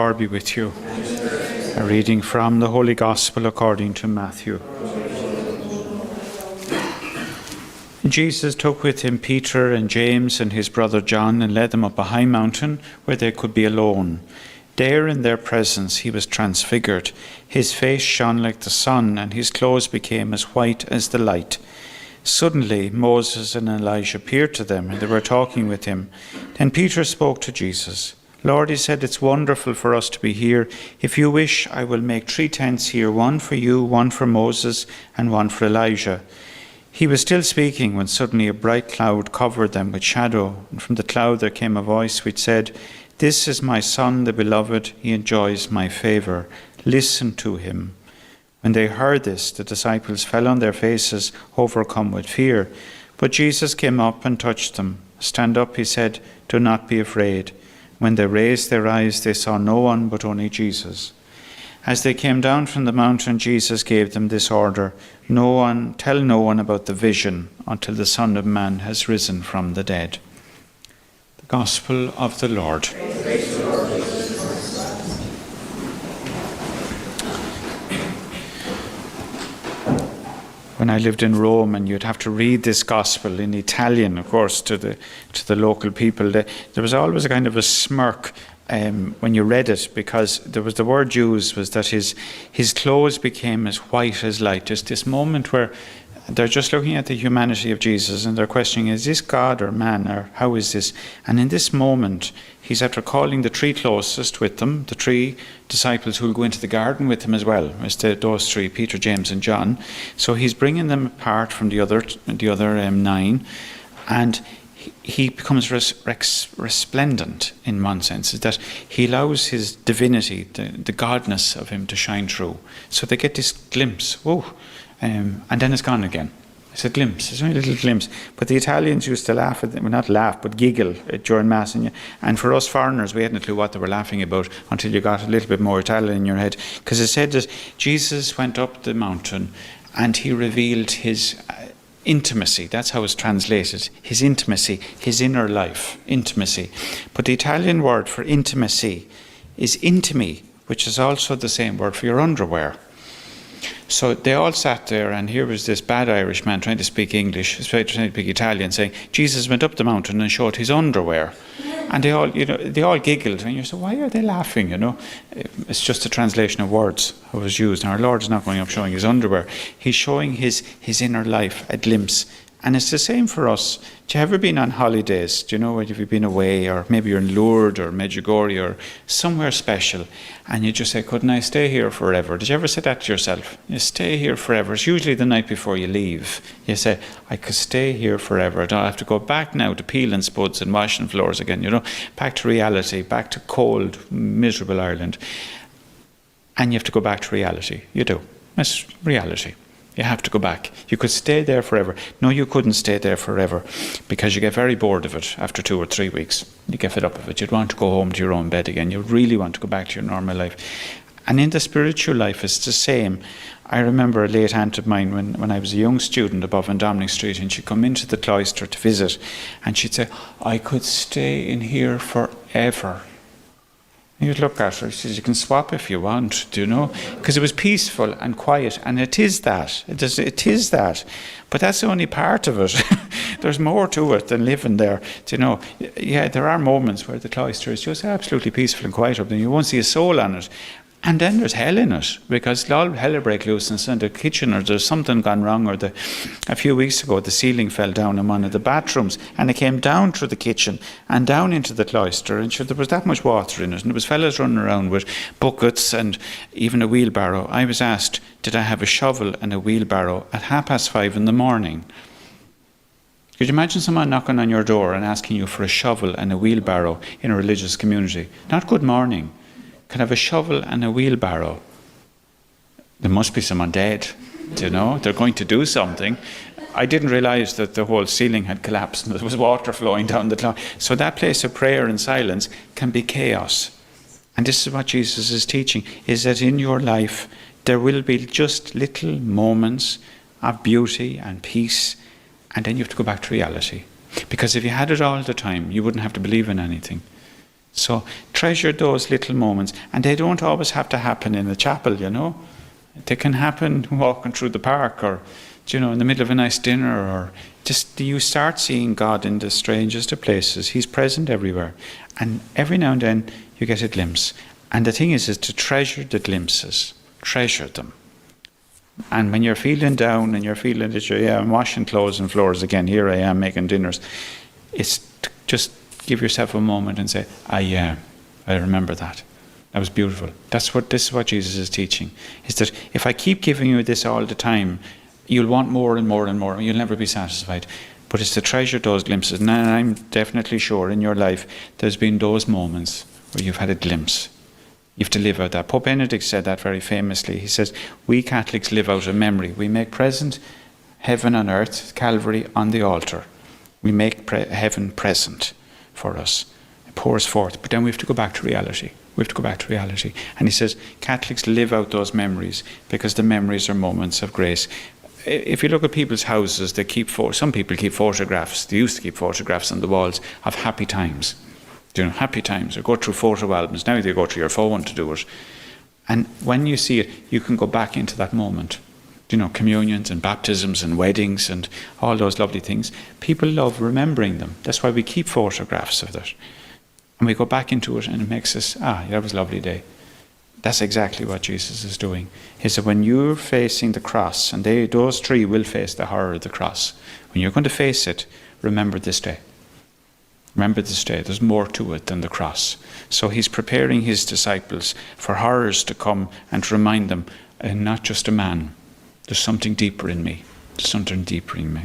Lord be with you. A reading from the Holy Gospel according to Matthew. Jesus took with him Peter and James and his brother John and led them up a high mountain where they could be alone. There in their presence he was transfigured. His face shone like the sun, and his clothes became as white as the light. Suddenly Moses and Elijah appeared to them, and they were talking with him. Then Peter spoke to Jesus. Lord, he said, it's wonderful for us to be here. If you wish, I will make 3 tents here, one for you, one for Moses, and one for Elijah. He was still speaking when suddenly a bright cloud covered them with shadow, and from the cloud there came a voice which said, "This is my Son, the beloved. He enjoys my favor. Listen to him." When they heard this, the disciples fell on their faces, overcome with fear. But Jesus came up and touched them. "Stand up," he said. "Do not be afraid." When they raised their eyes, they saw no one but only Jesus. As they came down from the mountain, Jesus gave them this order: tell no one about the vision until the Son of Man has risen from the dead. The Gospel of the Lord. When I lived in Rome, and you'd have to read this gospel in Italian, of course, to the local people, there was always a kind of a smirk when you read it, because there was the word used was that his clothes became as white as light. Just this moment where they're just looking at the humanity of Jesus and they're questioning, is this God or man, or how is this? And in this moment, he's after calling the 3 closest with them, the 3 disciples who will go into the garden with him as well, as those 3, Peter, James and John. So he's bringing them apart from the other 9, and he becomes resplendent in one sense, is that he allows his divinity, the godness of him to shine through. So they get this glimpse, and then it's gone again. It's a glimpse, it's only a little glimpse. But the Italians used to laugh at them, well, not laugh, but giggle during Mass. And for us foreigners, we hadn't a clue what they were laughing about until you got a little bit more Italian in your head. Because it said that Jesus went up the mountain and he revealed his intimacy. That's how it's translated. His intimacy, his inner life, intimacy. But the Italian word for intimacy is intimi, which is also the same word for your underwear. So they all sat there, and here was this bad Irish man trying to speak English, trying to speak Italian, saying, Jesus went up the mountain and showed his underwear. And they all giggled. And you said, why are they laughing, It's just a translation of words that was used. And our Lord is not going up showing his underwear. He's showing his inner life, a glimpse. And it's the same for us. Do you ever been on holidays? Do you know, if you've been away, or maybe you're in Lourdes or Medjugorje or somewhere special, and you just say, couldn't I stay here forever? Did you ever say that to yourself? You stay here forever. It's usually the night before you leave. You say, I could stay here forever. I don't have to go back now to peeling spuds and washing floors again, back to reality, back to cold, miserable Ireland. And you have to go back to reality. You do. That's reality. You have to go back. You could stay there forever. No, you couldn't stay there forever, because you get very bored of it after 2 or 3 weeks. You get fed up of it. You'd want to go home to your own bed again. You really want to go back to your normal life. And in the spiritual life, it's the same. I remember a late aunt of mine when I was a young student above in Dominic Street, and she'd come into the cloister to visit, and she'd say, I could stay in here forever. You'd look at her, she says, you can swap if you want, because it was peaceful and quiet, and it is that. It is that. But that's only part of it. There's more to it than living there. Yeah, there are moments where the cloister is just absolutely peaceful and quiet up there. You won't see a soul on it. And then there's hell in it, because all hell will break loose in the kitchen, or there's something gone wrong, or a few weeks ago the ceiling fell down in one of the bathrooms, and it came down through the kitchen and down into the cloister, and there was that much water in it, and there was fellas running around with buckets and even a wheelbarrow. I was asked, did I have a shovel and a wheelbarrow at 5:30 in the morning? Could you imagine someone knocking on your door and asking you for a shovel and a wheelbarrow in a religious community? Not good morning. Can I have a shovel and a wheelbarrow? There must be someone dead, They're going to do something. I didn't realise that the whole ceiling had collapsed and there was water flowing down the clock. So that place of prayer and silence can be chaos. And this is what Jesus is teaching, is that in your life there will be just little moments of beauty and peace, and then you have to go back to reality. Because if you had it all the time, you wouldn't have to believe in anything. So treasure those little moments. And they don't always have to happen in a chapel, They can happen walking through the park, or, in the middle of a nice dinner, or just you start seeing God in the strangest of places. He's present everywhere. And every now and then you get a glimpse. And the thing is to treasure the glimpses. Treasure them. And when you're feeling down and you're feeling that I'm washing clothes and floors again, here I am making dinners, it's just give yourself a moment and say, I remember that. That was beautiful. This is what Jesus is teaching. Is that if I keep giving you this all the time, you'll want more and more and more, and you'll never be satisfied. But it's to treasure those glimpses. And I'm definitely sure in your life there's been those moments where you've had a glimpse. You have to live out that. Pope Benedict said that very famously. He says, we Catholics live out a memory. We make present heaven on earth, Calvary on the altar. We make heaven present for us. It pours forth. But then we have to go back to reality. We have to go back to reality. And he says, Catholics live out those memories because the memories are moments of grace. If you look at people's houses, some people keep photographs. They used to keep photographs on the walls of happy times. Happy times. Or go through photo albums. Now they go through your phone to do it. And when you see it, you can go back into that moment. Communions and baptisms and weddings and all those lovely things. People love remembering them. That's why we keep photographs of that. And we go back into it and it makes us, that was a lovely day. That's exactly what Jesus is doing. He said, when you're facing the cross, and those three will face the horror of the cross, when you're going to face it, remember this day. Remember this day. There's more to it than the cross. So he's preparing his disciples for horrors to come and to remind them, not just a man. There's something deeper in me. There's something deeper in me.